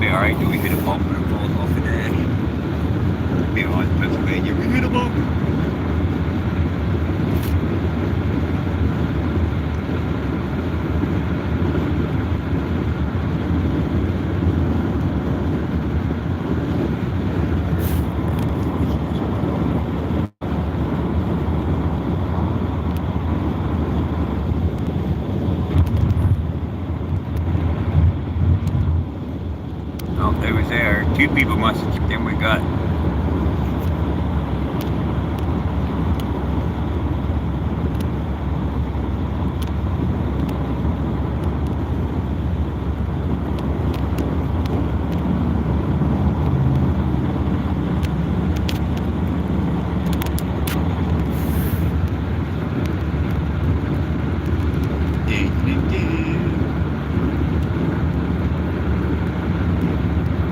be alright till we hit a bump and it falls off the dash. Be on Pennsylvania, we hit a bump. Oh, it was there. Two people must have chipped in we got.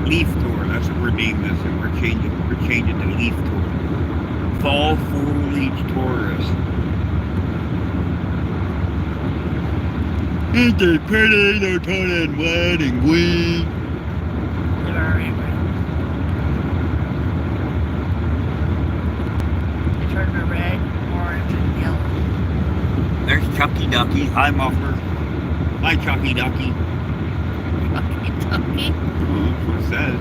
Leaf tour, that's what we're naming this, and we're changing to leaf tour. Fall foliage tourist. Ain't they pretty? They're turning red and green. They turn to red, orange, and yellow. There's Chucky Ducky. Hi, Muffler. Hi, Chucky Ducky. Chucky Ducky? That's what it says.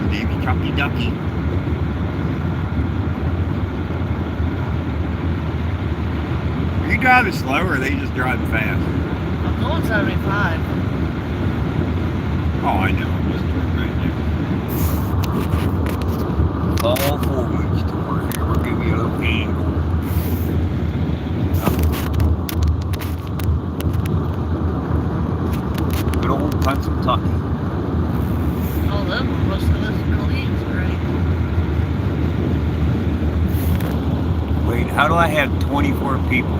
His name's Chucky Ducky. Are you driving slow or are they just driving fast? I'm going 75. Oh, I know. I'm just doing right now. All foliage tour here. We'll give you a little angle. Good old Pennsylvania. All them were most of us colleagues, right? Wait, how do I have 24 people?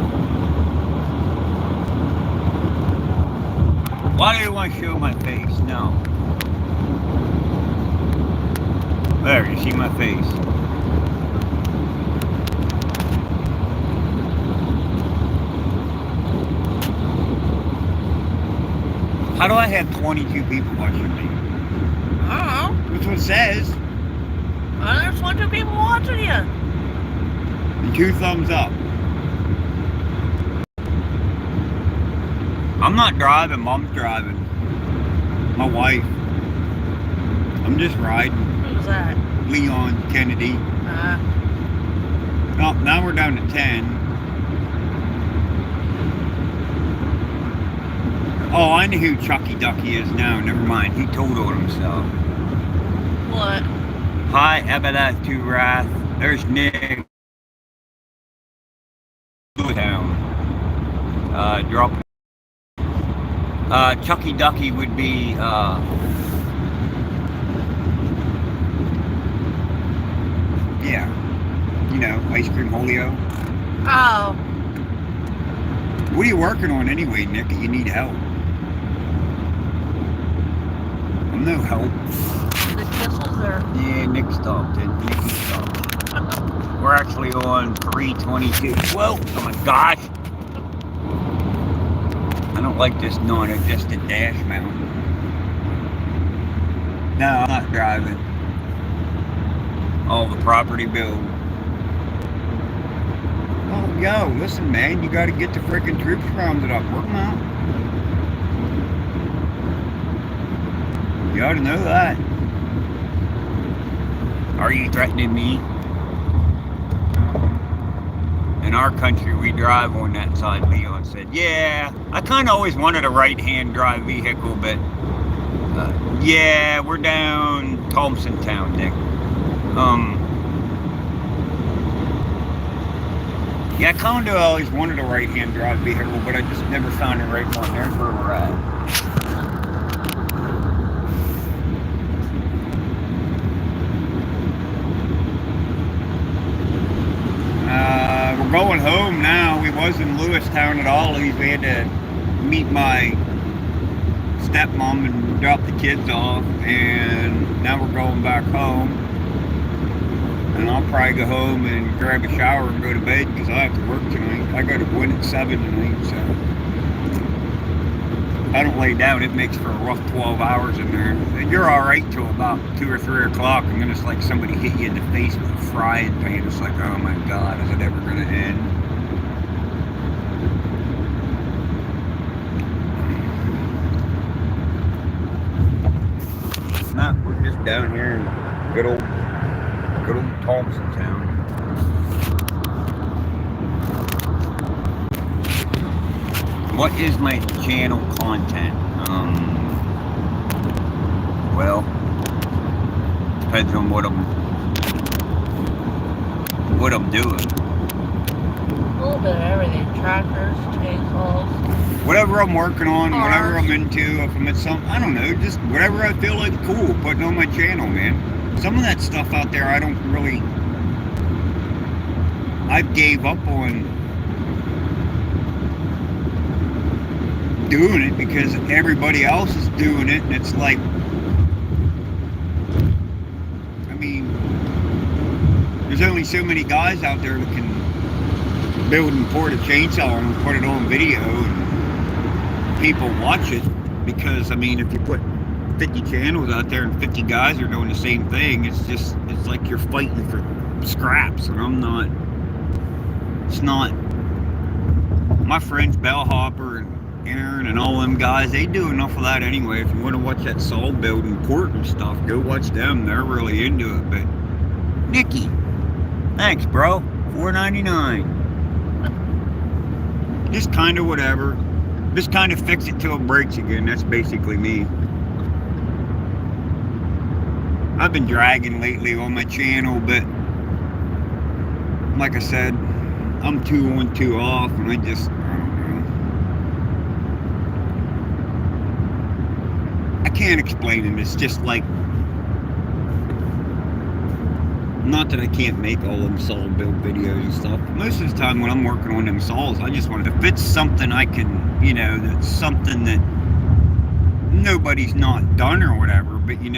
Why do you want to show my face? No. There, you see my face. How do I have 22 people watching me? I don't know. That's what it says. There's 1, 2 people watching you. And 2 thumbs up. I'm not driving, Mom's driving. My wife. I'm just riding. Who's that? Leon Kennedy. Oh, now we're down to 10. Oh, I know who Chucky Ducky is now. Never mind. He told on himself. What? Hi, Abadat to Wrath. There's Nick. Down. Drop. Chucky Ducky would be, yeah. You know, Ice Cream Holio. Oh. What are you working on anyway, Nick? You need help. I'm no help. The whistles are... Yeah, Nick stopped it. Nicky stopped it. We're actually on 322. Whoa! Oh my gosh! I don't like this non-existent dash mount. No, I'm not driving. Oh, the property bill. Oh, yo, listen, man, you gotta get the frickin' troops rounded up. Work them out. You ought to know that. Are you threatening me? In our country, we drive on that side. Leon said, yeah, I kind of always wanted a right-hand drive vehicle, but yeah, we're down Thompsontown, Nick. Yeah, I kind of always wanted a right-hand drive vehicle, but I just never found the right one. There's where we're at. We're going home now. We was in Lewistown at Ollie's. We had to meet my stepmom and drop the kids off, and now we're going back home. And I'll probably go home and grab a shower and go to bed because I have to work tonight. I go to Gwen at 7 tonight, so I don't lay down, it makes for a rough 12 hours in there. And you're alright till about 2 or 3 o'clock, and then it's like somebody hit you in the face with a frying pan. It's like, oh my God, is it ever going to end? Nah, we're just down here in good old Thompson town. What is my channel content? Well, depends on what I'm doing. A little bit of everything. Tractors, chainsaws. Whatever I'm working on, whatever I'm into, if I'm at some, I don't know, just whatever I feel like cool, putting on my channel, man. Some of that stuff out there, I gave up on doing it because everybody else is doing it, and it's like, I mean, there's only so many guys out there that can build and port a chainsaw and put it on video and people watch it. Because I mean, if you put 50 channels out there and 50 guys are doing the same thing, it's like you're fighting for scraps, and it's not. My friends Bellhopper and Aaron and all them guys, they do enough of that anyway. If you want to watch that saw building port and stuff, go watch them. They're really into it. But Nikki, thanks, bro. $4.99. Just kind of whatever. Just kind of fix it till it breaks again. That's basically me. I've been dragging lately on my channel, but like I said, I'm 2 on 2 off, and I don't know. I can't explain it. It's just like, not that I can't make all them saw build videos and stuff. Most of the time when I'm working on them saws, I just want to, if it's something I can, that's something that nobody's not done or whatever, but you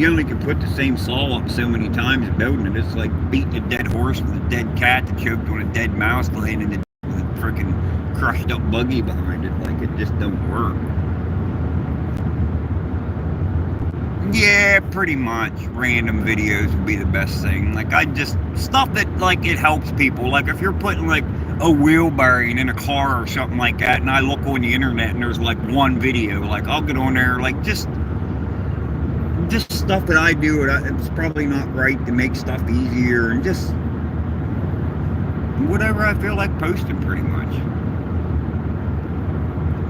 only can put the same saw up so many times building it. It's like beating a dead horse with a dead cat that choked on a dead mouse laying in with a freaking crushed up buggy behind it. Like, it just don't work. Yeah, pretty much. Random videos would be the best thing. Like, stuff that, like, it helps people. Like, if you're putting, like, a wheel bearing in a car or something like that, and I look on the internet and there's, like, one video, like, I'll get on there, like, just stuff that I do. It's probably not right to make stuff easier, and just whatever I feel like posting, pretty much.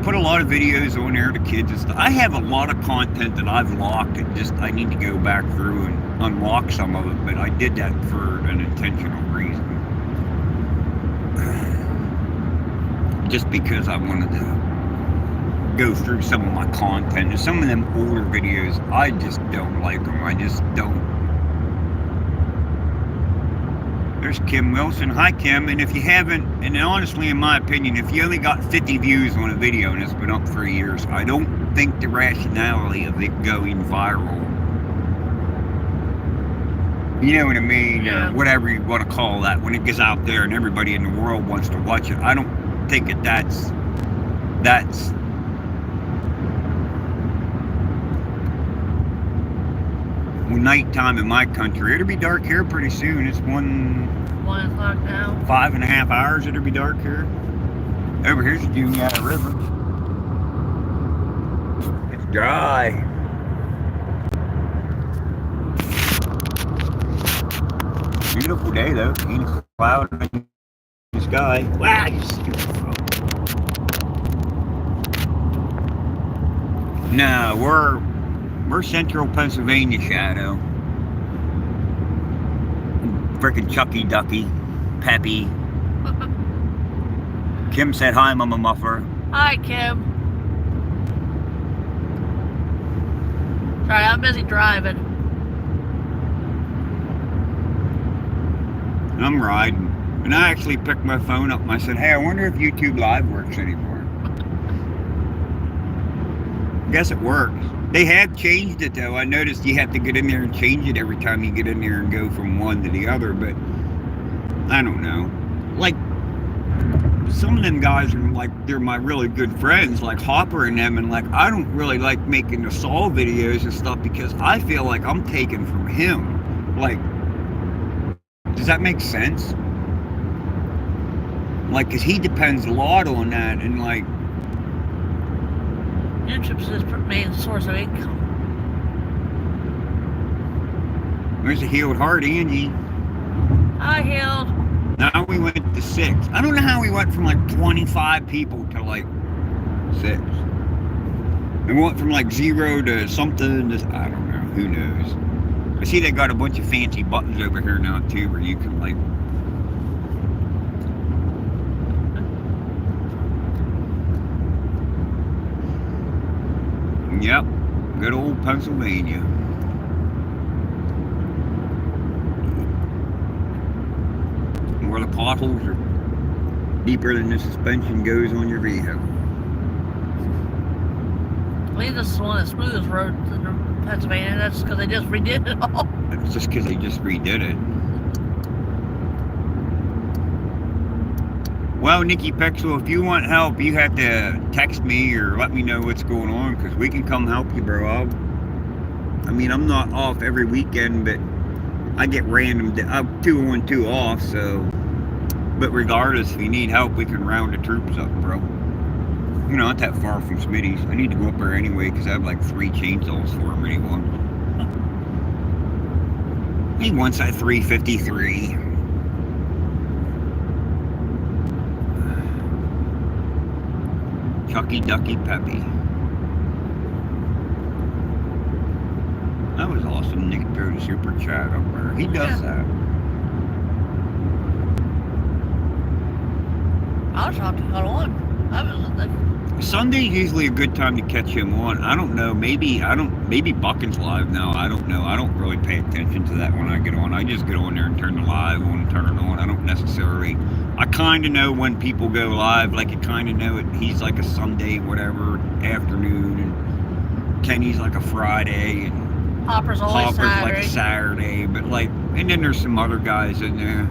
Put a lot of videos on there to kids and stuff. I have a lot of content that I've locked, and I need to go back through and unlock some of it, but I did that for an intentional reason. Just because I wanted to go through some of my content, and some of them older videos, I just don't like them. I just don't. There's Kim Wilson. Hi, Kim. And if you haven't, and honestly, in my opinion, if you only got 50 views on a video and it's been up for years, I don't think the rationality of it going viral, you know what I mean, yeah. Whatever you want to call that, when it gets out there and everybody in the world wants to watch it, I don't think that's nighttime in my country. It'll be dark here pretty soon. It's 1 o'clock now. 5.5 hours. It'll be dark here. Over here's the Juniata River. It's dry. Beautiful day though. Ain't a cloud in the sky. Wow, you stupid fuck. No, we're central Pennsylvania, Shadow. Frickin' Chucky Ducky, Peppy. Kim said hi, Mama Muffler. Hi, Kim. Sorry, I'm busy driving. I'm riding. And I actually picked my phone up and I said, hey, I wonder if YouTube Live works anymore. Guess it works. They have changed it though. I noticed you have to get in there and change it every time you get in there and go from one to the other, but I don't know. Like some of them guys are like, they're my really good friends, like Hopper and them, and like I don't really like making the Saul videos and stuff because I feel like I'm taken from him. Like, does that make sense? Like, cause he depends a lot on that, and like YouTube's his main source of income. There's a healed heart, Angie. I healed. Now we went to 6. I don't know how we went from like 25 people to like 6. We went from like 0 to something. I don't know. Who knows? I see they got a bunch of fancy buttons over here now too, where you can like. Yep, good old Pennsylvania. Where the potholes are deeper than the suspension goes on your vehicle. I believe this is one of the smoothest roads in Pennsylvania. That's because they just redid it all. It's just because they just redid it. Well, Nikki Pexel, if you want help, you have to text me or let me know what's going on, because we can come help you, bro. I mean, I'm not off every weekend, but I get random, I'm 2 on 2 off, so. But regardless, if you need help, we can round the troops up, bro. You know, not that far from Smitty's. I need to go up there anyway, because I have like 3 chainsaws for him, he wants. He wants that 353. Chucky Ducky Peppy. That was awesome. Nick threw the super chat up there. He does that. I was shocked he got on. Sunday's usually a good time to catch him on. I don't know. Maybe Buckin's live now. I don't know. I don't really pay attention to that when I get on. I just get on there and turn the live on and turn it on. I don't necessarily. I kind of know when people go live. Like, I kind of know it. He's like a Sunday, whatever, afternoon, and Kenny's like a Friday, and Hopper's always Saturday. Like a Saturday. But like, and then there's some other guys in there.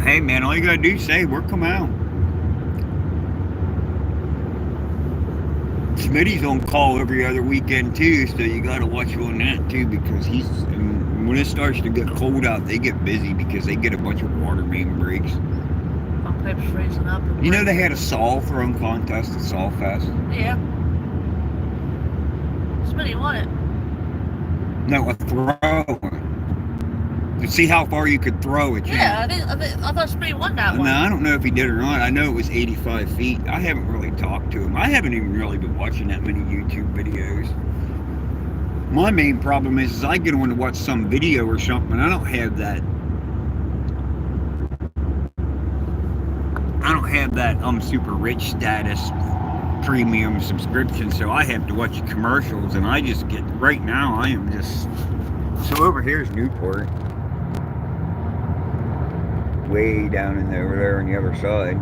Hey man, all you gotta do is say, we're come out. Smitty's on call every other weekend too, so you gotta watch on that too, because when it starts to get cold out, they get busy because they get a bunch of water main breaks. My pipe's freezing up. You know they had a saw throwing contest at Saw Fest? Yeah. Smitty won it. No, a throw. To see how far you could throw it. Yeah, I thought Smitty won that one. No, I don't know if he did or not. I know it was 85 feet. I haven't really talked to him. I haven't even really been watching that many YouTube videos. My main problem is I get on to watch some video or something, and I don't have that super rich status premium subscription, so I have to watch commercials, and I just get, right now I am just, so over here's Newport. Way down in over there on the other side.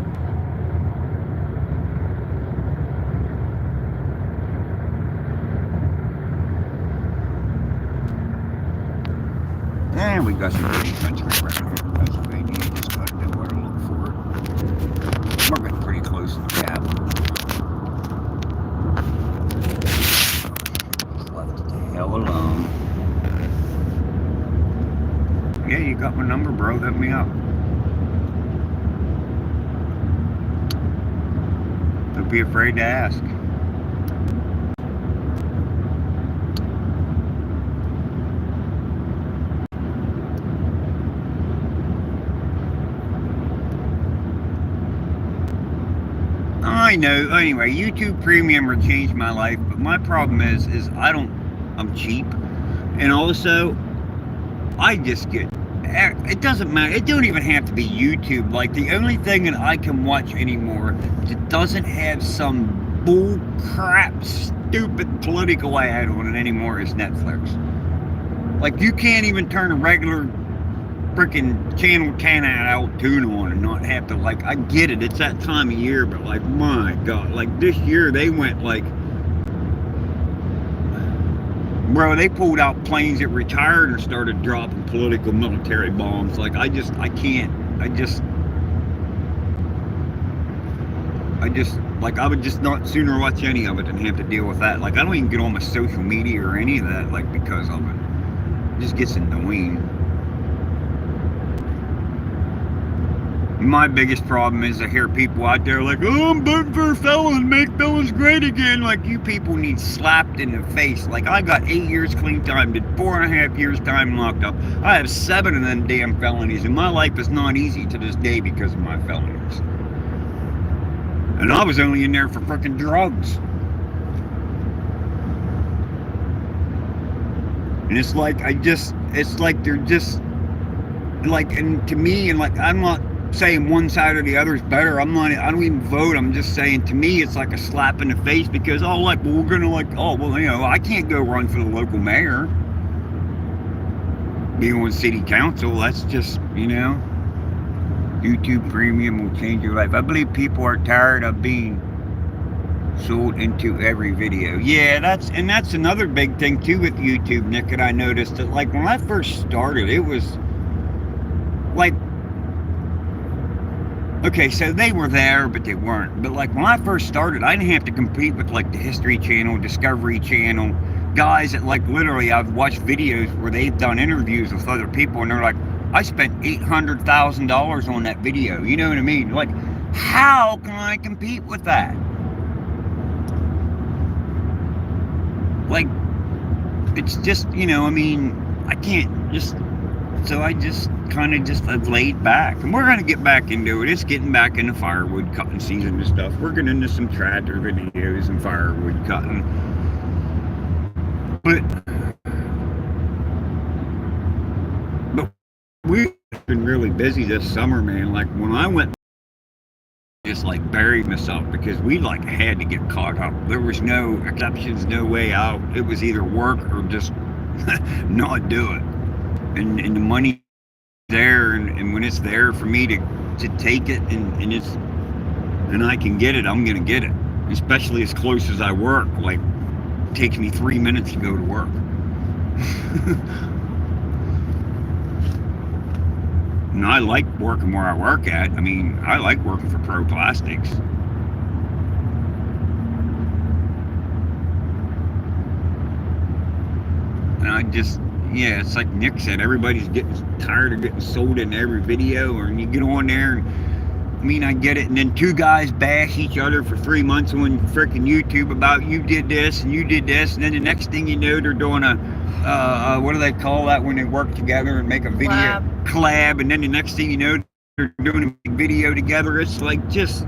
And we got some pretty country around here in Pennsylvania. You just gotta know where to look for it. We're getting pretty close to the cap. Just left it the hell alone. Yeah, you got my number, bro. Hit me up. Don't be afraid to ask. I know. Anyway, YouTube Premium will change my life, but my problem is I'm cheap, and also I just get. It doesn't matter. It don't even have to be YouTube. Like, the only thing that I can watch anymore that doesn't have some bull crap, stupid political ad on it anymore is Netflix. Like, you can't even turn a regular freaking Channel 10 out tuna on and not have to, like, I get it. It's that time of year, but like, my God, like this year they went like Bro, they pulled out planes that retired and started dropping political military bombs. Like, I can't. Like, I would just not sooner watch any of it than have to deal with that. Like, I don't even get on my social media or any of that, like, because of it. It just gets annoying. My biggest problem is I hear people out there like, oh, I'm voting for a felon, make felons great again. Like, you people need slapped in the face. Like, I got 8 years clean time, did 4.5 years time locked up. I have 7 of them damn felonies, and my life is not easy to this day because of my felonies. And I was only in there for frickin' drugs. And it's like, it's like they're just, like, and to me, and like, I'm not saying one side or the other is better. I don't even vote. I'm just saying, to me, it's like a slap in the face because, oh, like, well, we're going to, like, oh, well, you know, I can't go run for the local mayor. Be on city council, that's just, you know, YouTube Premium will change your life. I believe people are tired of being sold into every video. Yeah, that's another big thing, too, with YouTube, Nick, that I noticed that, like, when I first started, it was, like, okay, so they were there, but they weren't. But like when I first started, I didn't have to compete with like the History Channel, Discovery Channel, guys that like literally I've watched videos where they've done interviews with other people and they're like, I spent $800,000 on that video. You know what I mean? Like, how can I compete with that? Like, it's just, you know, I mean, I can't just, so I just kind of just have laid back, and we're going to get back into it. It's getting back into firewood cutting season and stuff. We're getting into some tractor videos and firewood cutting, but we've been really busy this summer, man. Like when I went, just like buried myself because we like had to get caught up. There was no exceptions, no way out. It was either work or just not do it. And the money there, and when it's there for me to take it and I can get it, I'm gonna get it. Especially as close as I work. Like, it takes me 3 minutes to go to work. And I like working where I work at. I mean, I like working for Pro Plastics. And I just, yeah, it's like Nick said, everybody's getting tired of getting sold in every video, or you get on there and, I mean, I get it, and then 2 guys bash each other for 3 months on freaking YouTube about you did this and you did this, and then the next thing you know, they're doing a, what do they call that when they work together and make a video? Collab, and then the next thing you know, they're doing a big video together. It's like just,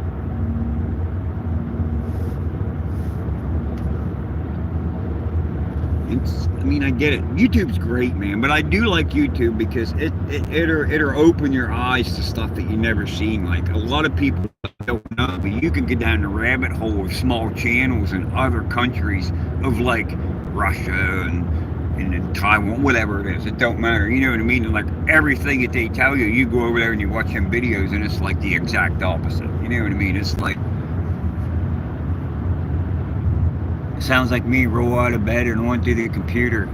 I mean, I get it. YouTube's great, man, but I do like YouTube because it'll open your eyes to stuff that you never seen. Like a lot of people don't know, but you can get down the rabbit hole of small channels in other countries of like Russia and Taiwan, whatever it is. It don't matter. You know what I mean? And like everything that they tell you, you go over there and you watch them videos, and it's like the exact opposite. You know what I mean? It's like, sounds like me roll out of bed and on to the computer,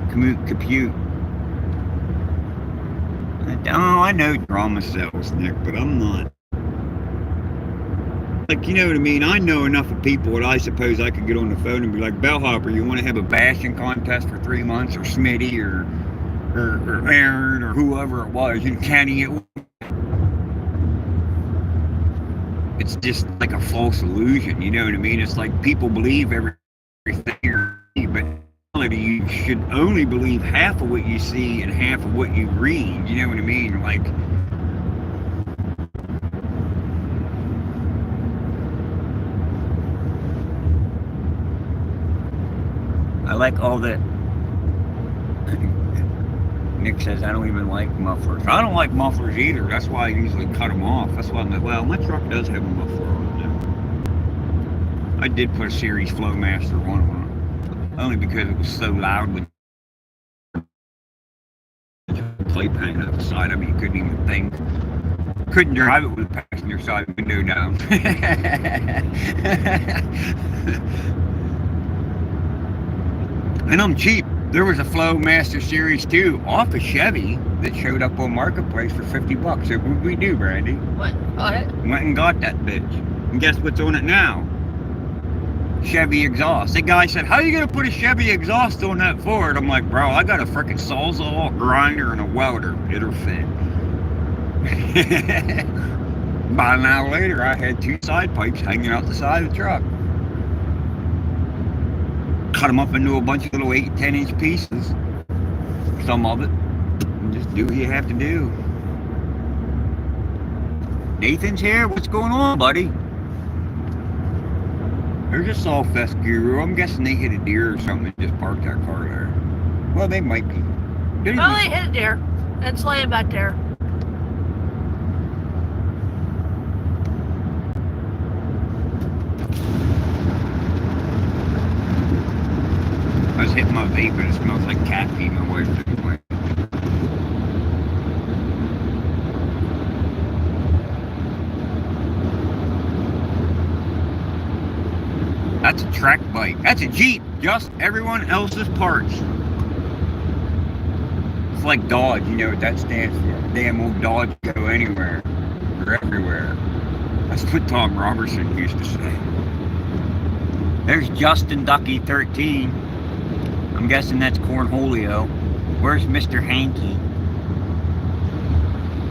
compute. Oh, I know drama sells, Nick, but I'm not. Like, you know what I mean? I know enough of people that I suppose I could get on the phone and be like, Bellhopper, you want to have a bashing contest for 3 months, or Smitty, or Aaron, or whoever it was, and Kenny. It's just like a false illusion, you know what I mean? It's like people believe everything, but you should only believe half of what you see and half of what you read, you know what I mean? Like, I like all that. Nick says, I don't even like mufflers. I don't like mufflers either. That's why I usually cut them off. That's why I'm like, well, my truck does have a muffler on it now. I did put a Series Flowmaster on it, only because it was so loud with play pan up the side. I mean, you couldn't even think. Couldn't drive it with the passenger side window down. And I'm cheap. There was a Flow Master Series 2 off of Chevy that showed up on Marketplace for $50. So what did we do, Brandy? What? Got it? Went and got that bitch. And guess what's on it now? Chevy exhaust. The guy said, how are you going to put a Chevy exhaust on that Ford? I'm like, bro, I got a freaking Sawzall, a grinder, and a welder. It'll fit. About an hour later, I had 2 side pipes hanging out the side of the truck. Cut them up into a bunch of little 8 and 10 inch pieces. Some of it. And just do what you have to do. Nathan's here. What's going on, buddy? There's a Sawfest guru. I'm guessing they hit a deer or something and just parked that car there. Well, they might be. Oh, they hit a deer. It's laying back there. I was hitting my vape and it smells like cat pee. My wife didn't like. That's a track bike. That's a Jeep. Just everyone else's parts. It's like Dodge. You know what that stands for. Damn old Dodge go anywhere. Or everywhere. That's what Tom Robertson used to say. There's Justin Ducky 13. I'm guessing that's Cornholio. Where's Mr. Hanky?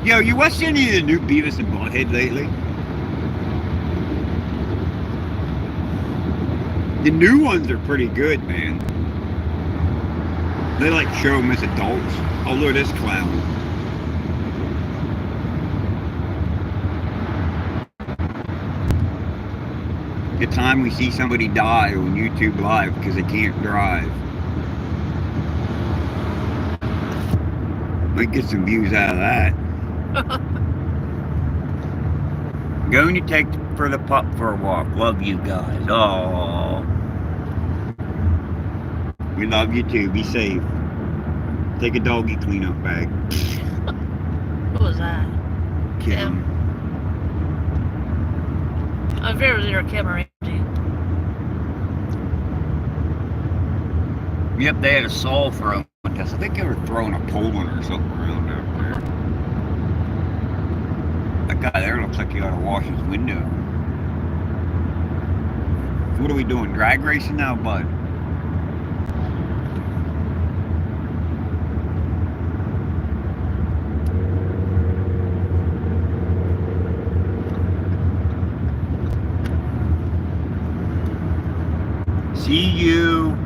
Yo, you watched any of the new Beavis and Butthead lately? The new ones are pretty good, man. They like show them as adults. Oh, look at this clown. The time we see somebody die on YouTube Live because they can't drive. Might get some views out of that. Going to take for the pup for a walk. Love you guys. Oh, we love you too. Be safe. Take a doggy cleanup bag. Who was that? Kim. I fear it was either Kim or Angie. Yep, they had a saw throw contest. I think they were throwing a Poland or something around out there. That guy there looks like he ought to wash his window. What are we doing? Drag racing now, bud? See you.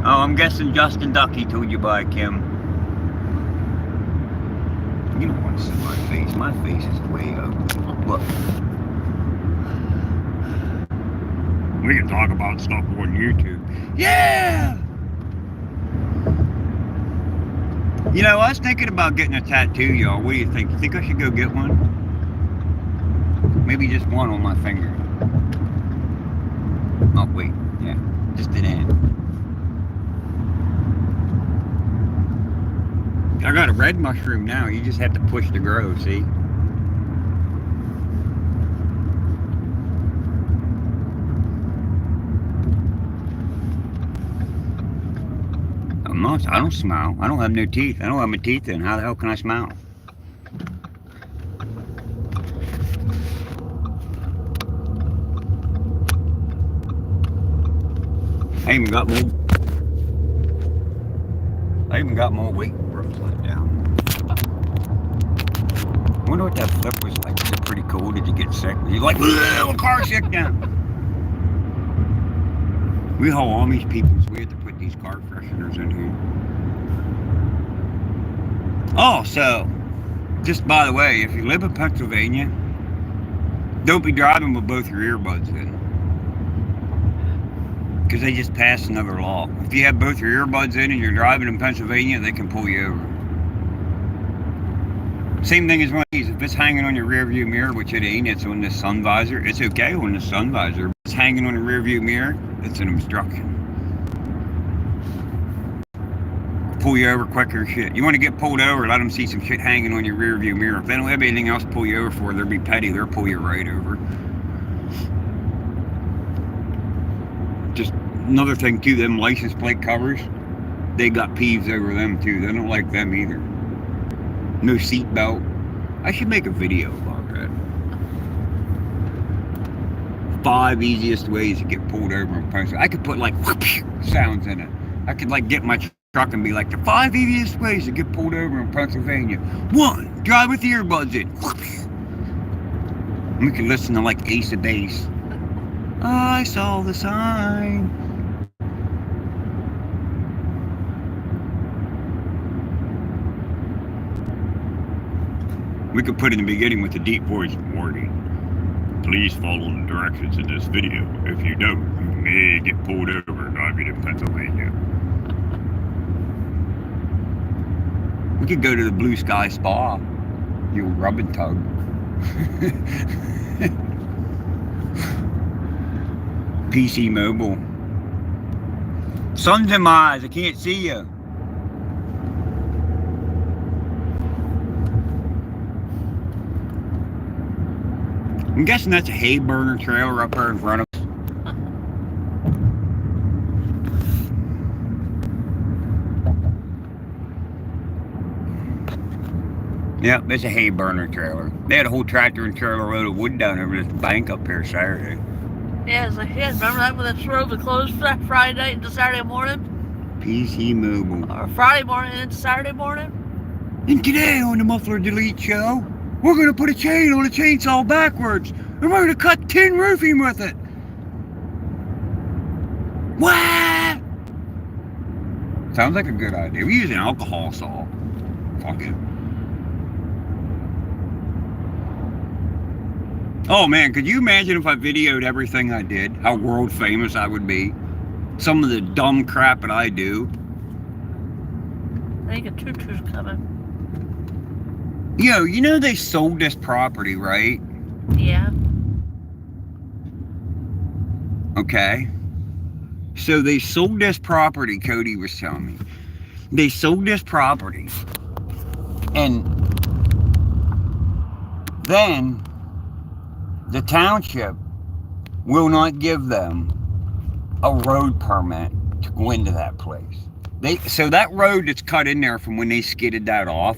Oh, I'm guessing Justin Ducky told you bye, Kim. You don't want to see my face. My face is way ugly. Look. We can talk about stuff on YouTube. Yeah! You know, I was thinking about getting a tattoo, y'all. What do you think? You think I should go get one? Maybe just one on my finger. Oh, wait. Yeah. Just an end. I got a red mushroom now. You just have to push to grow, see? I don't smile. I don't have no teeth. I don't have my teeth in. How the hell can I smile? I even got more weight ropes let down. I wonder what that flip was like. Was it pretty cool? Did you get sick? Were you like, a car sick now? We haul Amish people, so we have to put these car fresheners in here. Oh, so, just by the way, if you live in Pennsylvania, don't be driving with both your earbuds in. Because they just passed another law. If you have both your earbuds in and you're driving in Pennsylvania, they can pull you over. Same thing as one of these. If it's hanging on your rear view mirror, which it ain't, it's on the sun visor. It's okay on the sun visor. If it's hanging on the rear view mirror, it's an obstruction. Pull you over quicker shit. You want to get pulled over, let them see some shit hanging on your rear view mirror. If they don't have anything else to pull you over for, they'll be petty. They'll pull you right over. Just Another thing too, them license plate covers, they got peeves over them too. They don't like them either. No seat belt. I should make a video about that. 5 easiest ways to get pulled over in Pennsylvania. I could put like whoopsh sounds in it. I could like get my truck and be like, the 5 easiest ways to get pulled over in Pennsylvania. 1, drive with earbuds in. Whoopsh. We could listen to like Ace of Base. I saw the sign. We could put in the beginning with the deep voice warning. Please follow the directions in this video. If you don't, you may get pulled over driving in Pennsylvania. We could go to the Blue Sky Spa. The old rub and tug. PC Mobile. Sun's in my eyes. I can't see you. I'm guessing that's a hay burner trailer up there in front of us. Yep, it's a hay burner trailer. They had a whole tractor and trailer load of wood down over this bank up here Saturday. Yeah, it's like, yeah, remember that when the road was closed Friday night into Saturday morning? PC Mobile. Or Friday morning into Saturday morning? And today on the Muffler Delete show, we're going to put a chain on a chainsaw backwards, and we're going to cut tin roofing with it. What? Sounds like a good idea. We use an alcohol saw. Fuck it. Oh man, could you imagine if I videoed everything I did? How world famous I would be? Some of the dumb crap that I do. I think a tutu's coming. Yo, you know they sold this property, right? Yeah. Okay. So they sold this property, Cody was telling me. They sold this property. And then the township will not give them a road permit to go into that place. So that road that's cut in there from when they skidded that off,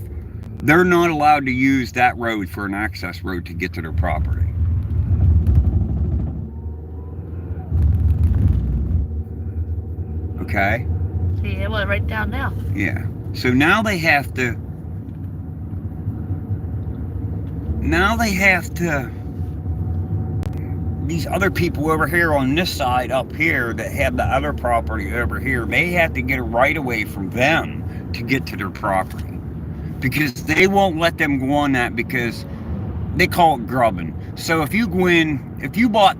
they're not allowed to use that road for an access road to get to their property. Okay? See, it went right down now. Yeah. So now they have to... These other people over here on this side up here that have the other property over here, they have to get a right of way from them to get to their property. Because they won't let them go on that because they call it grubbing. So if you go in, if you bought,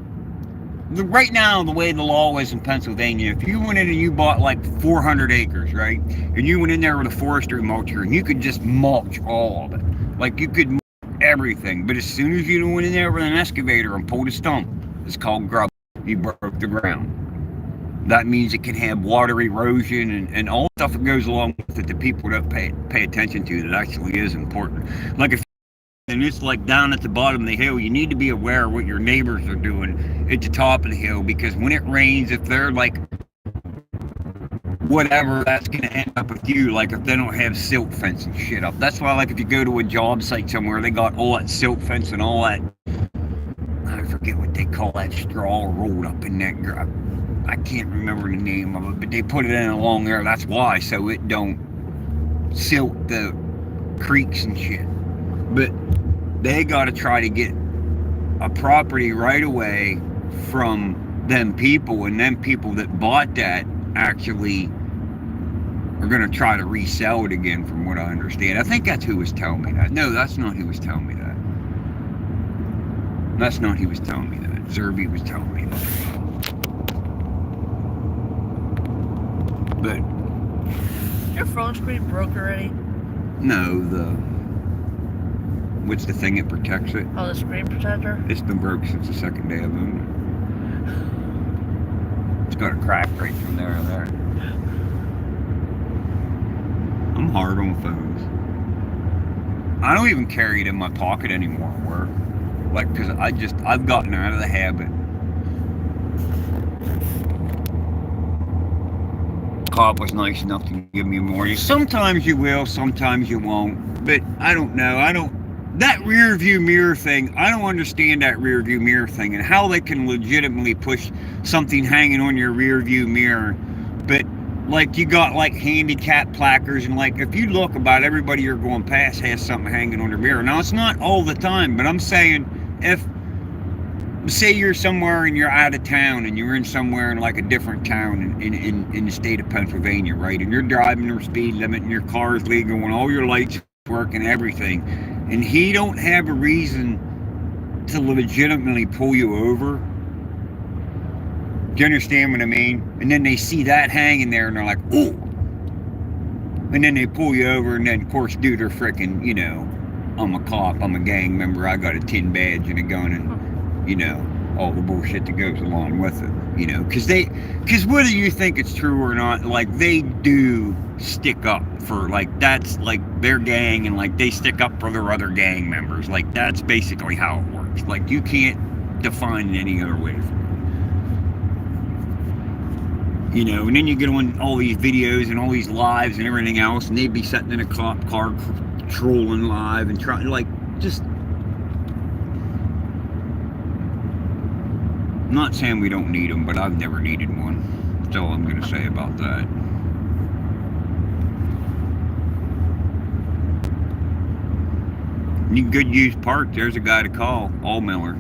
right now the way the law is in Pennsylvania, if you went in and you bought like 400 acres, right? And you went in there with a forestry mulcher and you could just mulch all of it. Like you could mulch everything. But as soon as you went in there with an excavator and pulled a stump, it's called grubbing. You broke the ground. That means it can have water erosion and all the stuff that goes along with it that people don't pay attention to that actually is important. Like if and it's like down at the bottom of the hill, you need to be aware of what your neighbors are doing at the top of the hill, because when it rains, if they're like whatever, that's going to end up with you, like if they don't have silt fence and shit up. That's why, like, if you go to a job site somewhere, they got all that silt fence and all that, I forget what they call that straw rolled up in that ground. I can't remember the name of it, but they put it in along there. That's why, so it don't silt the creeks and shit. But they got to try to get a property right away from them people, and them people that bought that actually are going to try to resell it again, from what I understand. I think that's who was telling me that. No, that's not who was telling me that. That's not who was telling me that. Zerby was telling me that. But Your phone screen broke already? no, what's the thing that protects it? Oh, the screen protector? It's been broke since the second day of owning it. It's got a crack right from there to there. I'm hard on phones. I don't even carry it in my pocket anymore at work. Like, because I've gotten out of the habit. cop was nice enough to give me a warning. Sometimes you will, sometimes you won't. But I don't know. That rear view mirror thing, I don't understand that rear view mirror thing and how they can legitimately push something hanging on your rear view mirror. But like you got like handicap placards and like if you look about everybody you're going past has something hanging on their mirror. Now it's not all the time, but I'm saying if say you're somewhere and you're out of town and you're in somewhere in like a different town in the state of Pennsylvania, right? And you're driving your speed limit and your car is legal and all your lights work and everything. And he don't have a reason to legitimately pull you over. Do you understand what I mean? And then they see that hanging there and they're like, ooh. And then they pull you over and then, of course, do their frickin', you know, I'm a cop, I'm a gang member, I got a tin badge and a gun and, you know, all the bullshit that goes along with it, you know. Because whether you think it's true or not, like, they do stick up for, like, that's, like, their gang and, like, they stick up for their other gang members. Like, that's basically how it works. Like, you can't define it any other way from it. You know, and then you get on all these videos and all these lives and everything else, and they'd be sitting in a cop car trolling live and trying, like, just... I'm not saying we don't need them, but I've never needed one. That's all I'm going to say about that. You can good use parts. There's a guy to call, Allmiller.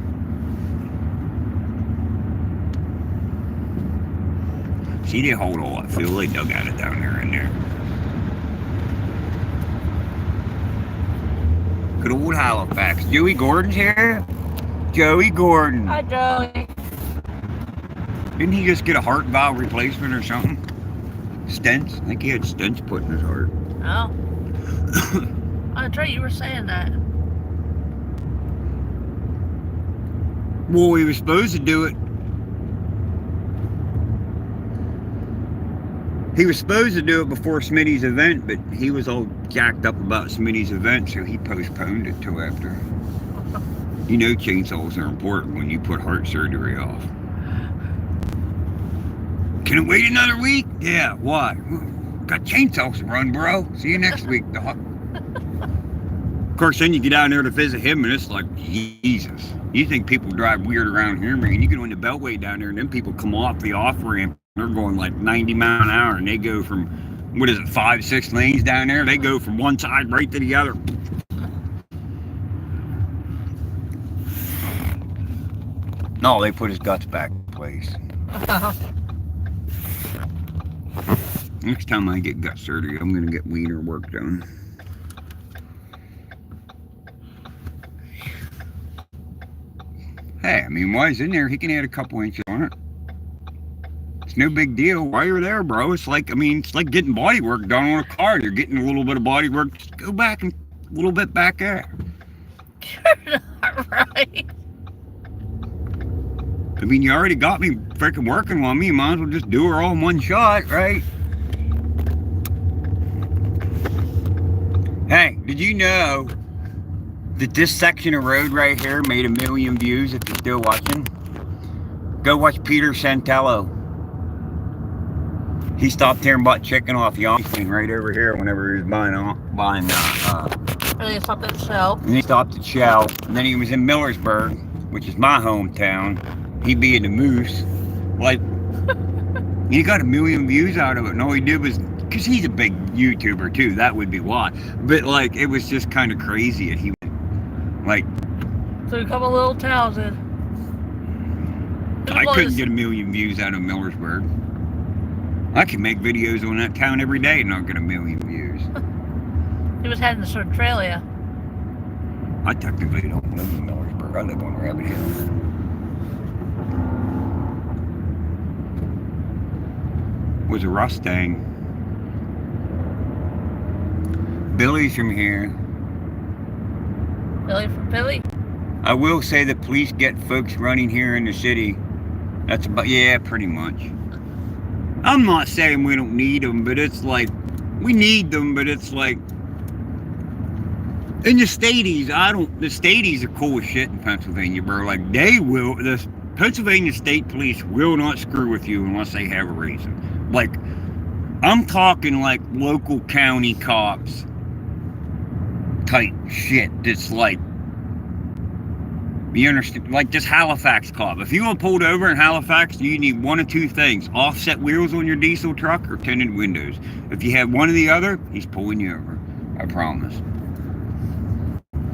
See, they hold all that fuel. They dug out it down there in there. Good old Halifax. Joey Gordon's here. Joey Gordon. Hi, Joey. Didn't he just get a heart valve replacement or something? Stents? I think he had stents put in his heart. Oh. Oh, that's right, you were saying that. Well, he was supposed to do it. He was supposed to do it before Smitty's event, but he was all jacked up about Smitty's event, so he postponed it till after. You know chainsaws are important when you put heart surgery off. Can it wait another week? Yeah, why? Got chainsaws to run, bro. See you next week, dog. Of course, then you get down there to visit him, and it's like, Jesus. You think people drive weird around here, man? You get on the Beltway down there, and then people come off the off-ramp. They're going like 90 miles an hour, and they go from, what is it, 5-6 lanes down there? They go from one side right to the other. No, they put his guts back in place. Next time I get gut surgery, I'm going to get wiener work done. Hey, I mean, while he's in there, he can add a couple inches on it. It's no big deal. While you're there, bro, it's like, I mean, it's like getting body work done on a car. You're getting a little bit of body work. Just go back and a little bit back there. You're not right. I mean, you already got me freaking working on me. You might as well just do her all in one shot, right? Hey, did you know that this section of road right here made 1 million views if you're still watching? Go watch Peter Santelli. He stopped here and bought chicken off Youngstown right over here whenever he was buying And he stopped at Shell. and he stopped at Shell. And then he was in Millersburg, which is my hometown. He being the Moose. Like, he got 1 million views out of it. And all he did was, because he's a big YouTuber too, that would be why. But like, it was just kind of crazy. And he went, like, So you come a little talented. I couldn't get 1 million views out of Millersburg. I can make videos on that town every day and not get 1 million views. He was heading to Centralia. I technically don't live in Millersburg. I live on Rabbit Hill. Was a Mustang. Billy's from here. Billy from Billy? I will say that police get folks running here in the city. That's about, yeah, pretty much. I'm not saying we don't need them, but it's like, we need them, but it's like, in the Stadies, the Stadies are cool as shit in Pennsylvania, bro. Like, the Pennsylvania State Police will not screw with you unless they have a reason. Like, I'm talking like local county cops type shit. That's like, you understand? Like just Halifax cop. If you were pulled over in Halifax, you need one of two things: offset wheels on your diesel truck or tinted windows. If you have one or the other, he's pulling you over. I promise.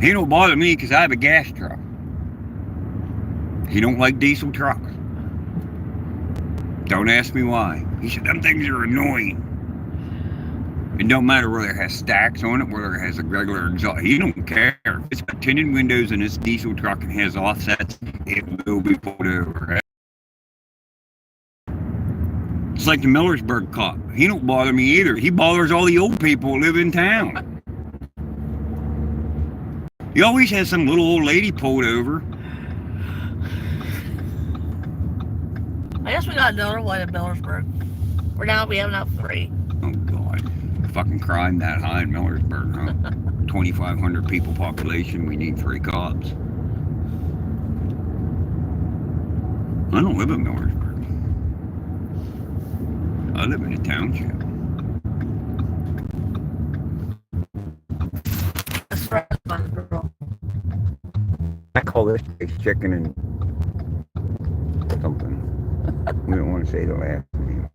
He don't bother me because I have a gas truck. He don't like diesel trucks. Don't ask me why. He said, them things are annoying. It don't matter whether it has stacks on it, whether it has a regular exhaust. He don't care. If it's got tinted windows and it's diesel truck and has offsets, it will be pulled over. It's like the Millersburg cop. He don't bother me either. He bothers all the old people who live in town. He always has some little old lady pulled over. I guess we got another one in Millersburg. We have enough 3. Oh, God. Fucking crime that high in Millersburg, huh? 2,500 people population, we need 3 cops. I don't live in Millersburg. I live in a township. I call this place chicken and something. We don't want to say the last name.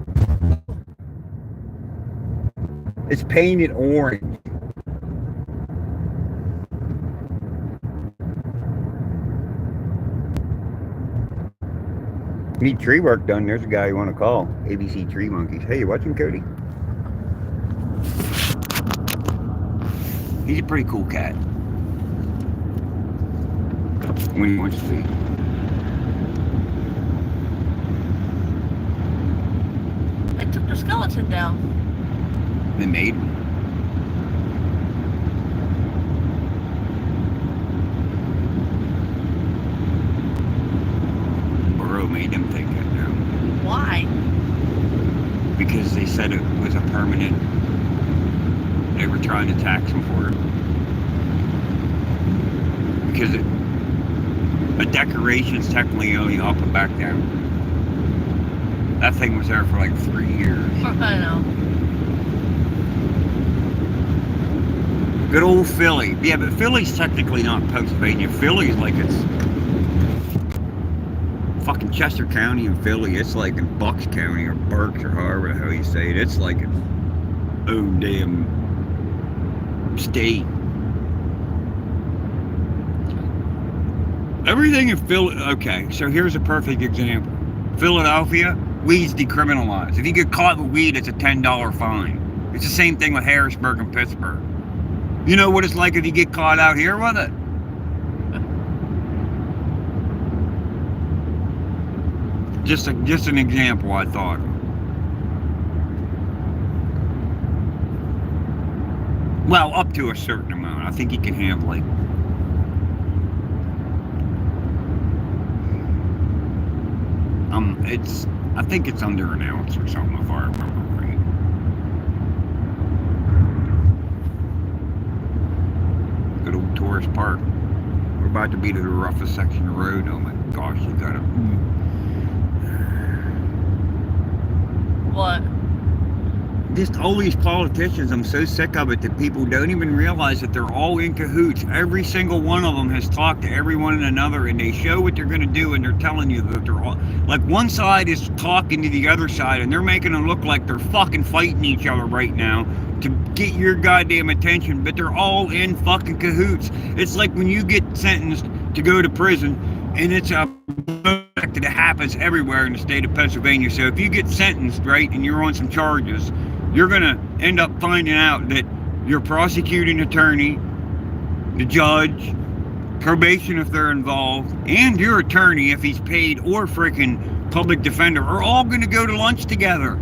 It's painted orange. Need tree work done. There's a guy you want to call. ABC Tree Monkeys. Hey, you watching, Cody? He's a pretty cool cat. When he wants to be. They took the skeleton down. They made one. Burrow made them take that down. Why? Because they said it was a permanent. They were trying to tax them for it. Because a decoration's technically only up and back down. That thing was there for like 3 years. I know. Good old Philly. Yeah, but Philly's technically not Pennsylvania. Philly's like it's fucking Chester County and Philly. It's like in Bucks County or Berks or however the hell you say it. It's like its own damn state. Everything in Philly. Okay, so here's a perfect example. Philadelphia, weed's decriminalized. If you get caught with weed, it's a $10 fine. It's the same thing with Harrisburg and Pittsburgh. You know what it's like if you get caught out here with it? Just an example I thought of. Well, up to a certain amount. I think you can have like I think it's under an ounce or something if I remember right. Good old tourist park. We're about to be to the roughest section of the road. Oh my gosh, you gotta. What? Just all these politicians, I'm so sick of it that people don't even realize that they're all in cahoots. Every single one of them has talked to everyone and another, and they show what they're going to do, and they're telling you that they're all like one side is talking to the other side, and they're making it look like they're fucking fighting each other right now to get your goddamn attention, but they're all in fucking cahoots. It's like when you get sentenced to go to prison, and it's a that happens everywhere in the state of Pennsylvania. So if you get sentenced, right, and you're on some charges, you're going to end up finding out that your prosecuting attorney, the judge, probation if they're involved, and your attorney if he's paid, or freaking public defender are all going to go to lunch together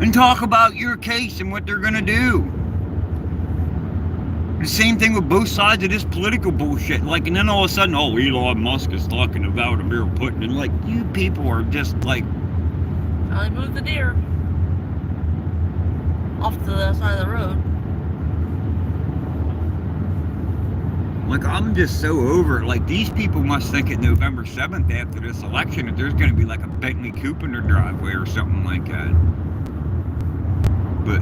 and talk about your case and what they're going to do. The same thing with both sides of this political bullshit. Like, and then all of a sudden, oh, Elon Musk is talking to Vladimir Putin. And like, you people are just like... I moved the deer off to the side of the road. Like, I'm just so over it. Like, these people must think at November 7th after this election that there's going to be like a Bentley coupe in their driveway or something like that. But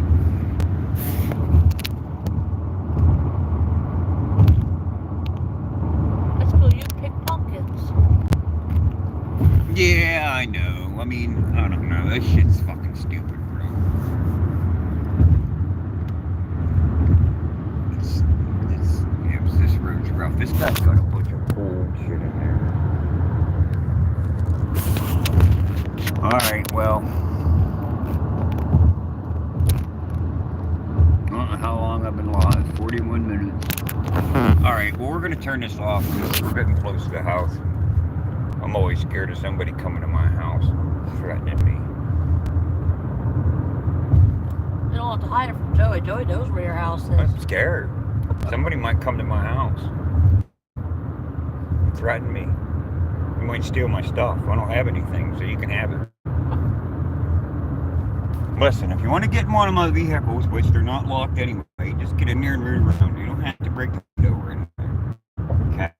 Let's go. You pick pumpkins. yeah, I know. I mean, I don't know. That shit's fucking stupid, bro. This road's rough. This guy's got a bunch of old shit in there. Alright, well. I don't know how long I've been live. 41 minutes. Alright, well, we're going to turn this off. We're getting close to the house. I'm always scared of somebody coming to my house threatening me. You don't have to hide it from Joey. Joey knows where your house is. I'm scared. Somebody might come to my house. Threaten me. You might steal my stuff. I don't have anything, so you can have it. Listen, if you want to get in one of my vehicles, which they're not locked anyway, just get in there and root around. You don't have to break the window or anything. Okay?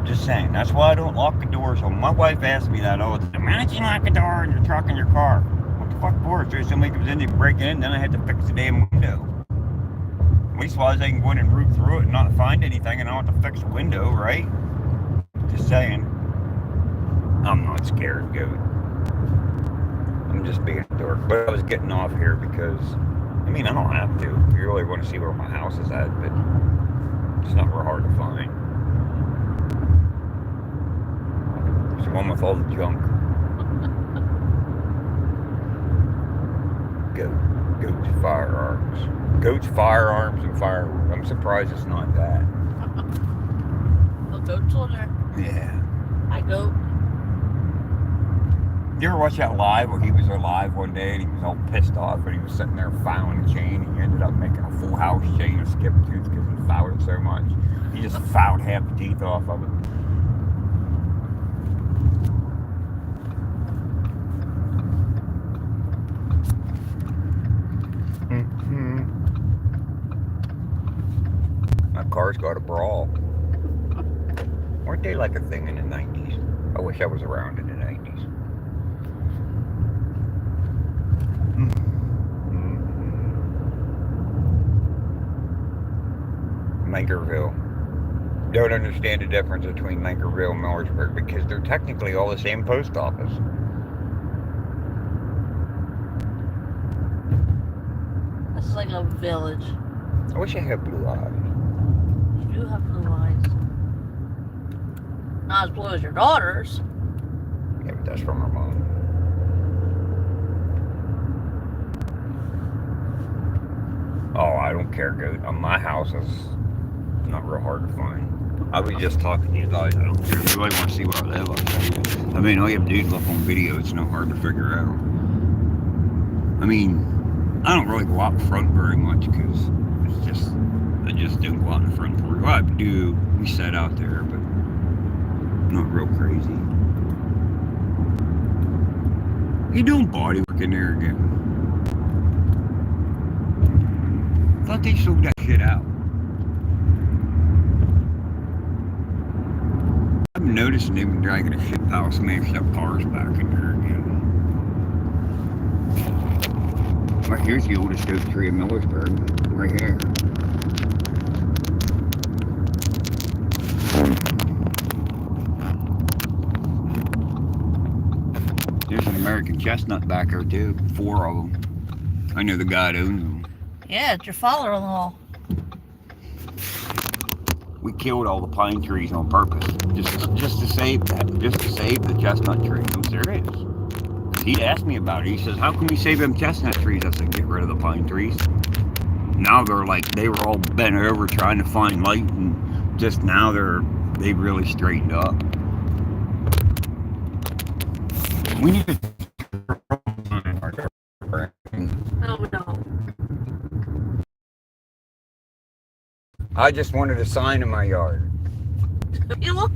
Just saying. That's why I don't lock the doors. So my wife asks me that all the time. Why don't you lock the door in your truck and your car? What the fuck for? So if somebody comes in, they break in, then I have to fix the damn window. Leastwise, they can go in and root through it and not find anything, and I don't have to fix the window, right? Just saying. I'm not scared, goat. I'm just being a dork. But I was getting off here because, I mean, I don't have to. If you really want to see where my house is at, but it's not real hard to find. It's the one with all the junk. Goats, firearms. Goats, firearms, and fireworks. I'm surprised it's not that. No goats on there. Yeah. I goat. You ever watch that live where he was alive one day and he was all pissed off and he was sitting there fouling a chain and he ended up making a full house chain of skip tooth because he fouled it so much. He just fouled half the teeth off of it. My car's got a brawl. Weren't they like a thing in the 90s? I wish I was around in the 90s. Mankerville. Don't understand the difference between Mankerville and Millersburg because they're technically all the same post office. This is like a village. I wish I had blue eyes. You do have blue eyes. Not as blue as your daughter's. Yeah, but that's from her mom. Oh, I don't care, goat. My house is not real hard to find. I was just talking to you guys. I don't care. If you really want to see where I live, I'll tell you. I mean, all you have to do is look on video. It's not hard to figure out. I mean, I don't really go out front very much because it's just, I just don't go out in the front porch. Well, I do. We set out there, but not real crazy. You doing body work in there again? I thought they sold that shit out. I've been noticing they've been dragging a shit pile of smashed up cars back in there again. Right here's the oldest oak tree in Millersburg. Right here. There's an American chestnut back there too. 4 of them. I know the guy that owns them. Yeah, it's your father-in-law. We killed all the pine trees on purpose, just to save that, just to save the chestnut tree. I'm serious. He asked me about it. He says, "How can we save them chestnut trees?" I said, "Get rid of the pine trees." Now they're like, they were all bent over trying to find light, and just now they've really straightened up. We need to. No, we don't. I just wanted a sign in my yard. You want?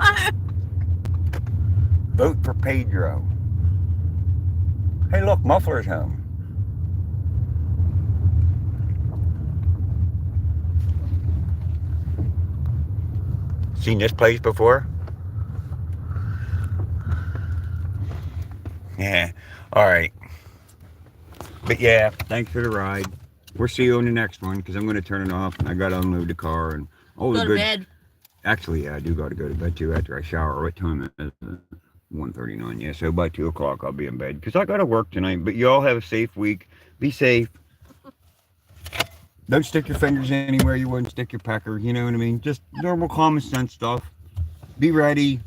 Vote for Pedro. Hey, look, Muffler's home. Seen this place before? Yeah. All right. But yeah, thanks for the ride. We'll see you on the next one because I'm going to turn it off and I got to unload the car and all the Go to good. bed. Actually, yeah, I do got to go to bed too after I shower. What time is it? 1:39. Yeah, so by 2 o'clock I'll be in bed because I got to work tonight. But you all have a safe week. Be safe. Don't stick your fingers anywhere you wouldn't stick your pecker. You know what I mean? Just normal common sense stuff. Be ready.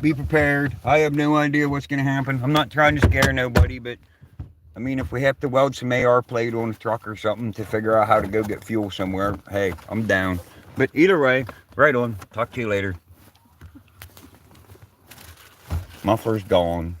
Be prepared. I have no idea what's going to happen. I'm not trying to scare nobody, but I mean, if we have to weld some AR plate on a truck or something to figure out how to go get fuel somewhere, hey, I'm down. But either way, right on. Talk to you later. Muffler's gone.